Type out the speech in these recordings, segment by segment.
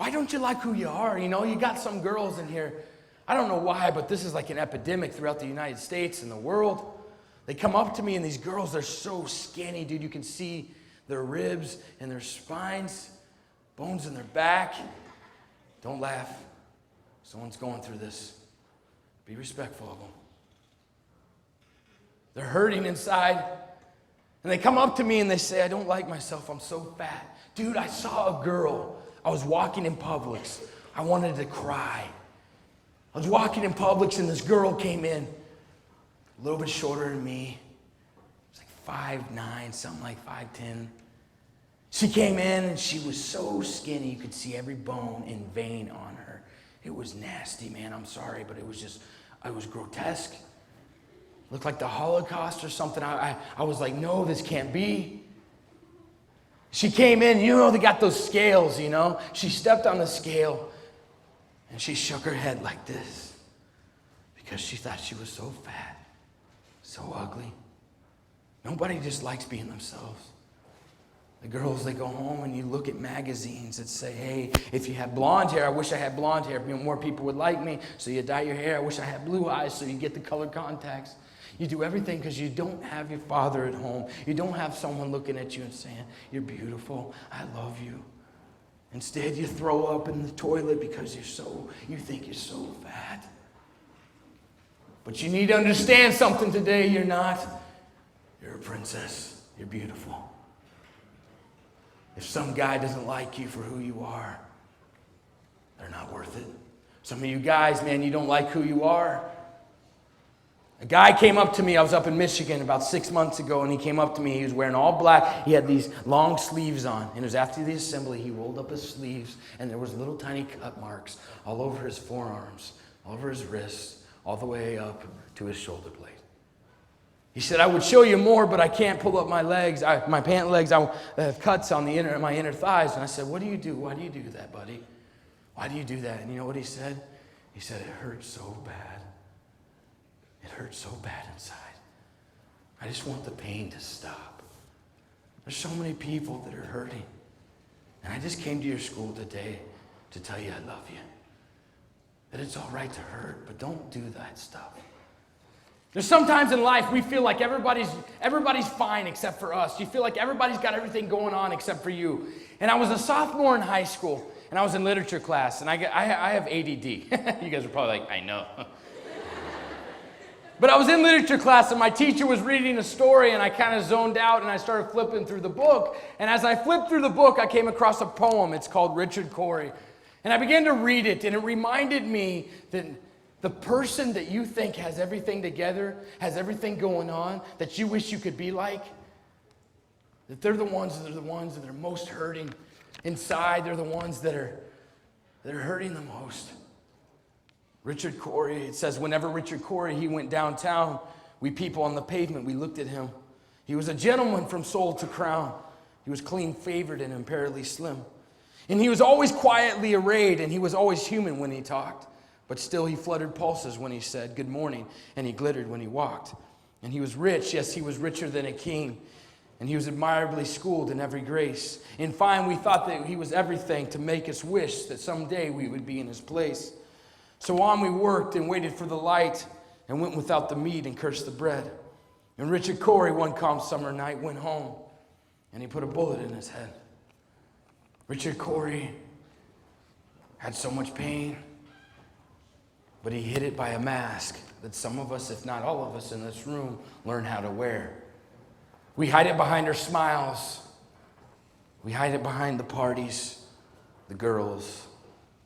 Why don't you like who you are? You know, you got some girls in here. I don't know why, but this is like an epidemic throughout the United States and the world. They come up to me, and these girls, they're so skinny, dude. You can see their ribs and their spines, bones in their back. Don't laugh. Someone's going through this. Be respectful of them. They're hurting inside. And they come up to me and they say, I don't like myself. I'm so fat. Dude, I saw a girl. I was walking in Publix. I wanted to cry. I was walking in Publix and this girl came in. A little bit shorter than me. It was like 5'9", something like 5'10". She came in and she was so skinny you could see every bone and vein on her. It was nasty, man. I'm sorry, but it was grotesque. Looked like the Holocaust or something. I was like, no, this can't be. She came in, you know, they got those scales, you know. She stepped on the scale and she shook her head like this because she thought she was so fat, so ugly. Nobody just likes being themselves. The girls, they go home and you look at magazines that say, hey, if you had blonde hair, I wish I had blonde hair. More people would like me. So you dye your hair. I wish I had blue eyes so you get the colored contacts. You do everything because you don't have your father at home. You don't have someone looking at you and saying, you're beautiful, I love you. Instead, you throw up in the toilet because you think you're so fat. But you need to understand something today. You're not. You're a princess. You're beautiful. If some guy doesn't like you for who you are, they're not worth it. Some of you guys, man, you don't like who you are. A guy came up to me. I was up in Michigan about 6 months ago, and he came up to me. He was wearing all black. He had these long sleeves on, and it was after the assembly. He rolled up his sleeves, and there was little tiny cut marks all over his forearms, all over his wrists, all the way up to his shoulder blade. He said, I would show you more, but I can't pull up my legs, my pant legs. I have cuts on my inner thighs. And I said, what do you do? Why do you do that, buddy? Why do you do that? And you know what he said? He said, it hurts so bad. It hurts so bad inside. I just want the pain to stop. There's so many people that are hurting. And I just came to your school today to tell you I love you. That it's all right to hurt, but don't do that stuff. There's sometimes in life we feel like everybody's fine except for us. You feel like everybody's got everything going on except for you. And I was a sophomore in high school, and I was in literature class, and I have ADD. You guys are probably like, I know. But I was in literature class, and my teacher was reading a story, and I kind of zoned out, and I started flipping through the book. And as I flipped through the book, I came across a poem. It's called Richard Cory. And I began to read it, and it reminded me that the person that you think has everything together, has everything going on, that you wish you could be like, that they're the ones that are most hurting inside. They're the ones that are hurting the most. Richard Cory, it says, whenever Richard Cory, he went downtown, we people on the pavement, we looked at him. He was a gentleman from soul to crown. He was clean-favored and imperatively slim. And he was always quietly arrayed, and he was always human when he talked. But still he fluttered pulses when he said good morning, and he glittered when he walked. And he was rich, yes, he was richer than a king. And he was admirably schooled in every grace. In fine, we thought that he was everything to make us wish that someday we would be in his place. So on we worked and waited for the light and went without the meat and cursed the bread. And Richard Cory, one calm summer night, went home and he put a bullet in his head. Richard Cory had so much pain, but he hid it by a mask that some of us, if not all of us in this room, learn how to wear. We hide it behind our smiles. We hide it behind the parties, the girls,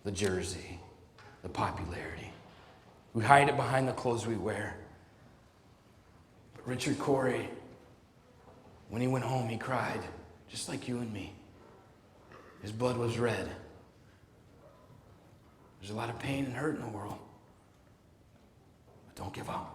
the jersey, the popularity. We hide it behind the clothes we wear. But Richard Cory, when he went home, he cried, just like you and me. His blood was red. There's a lot of pain and hurt in the world. But don't give up.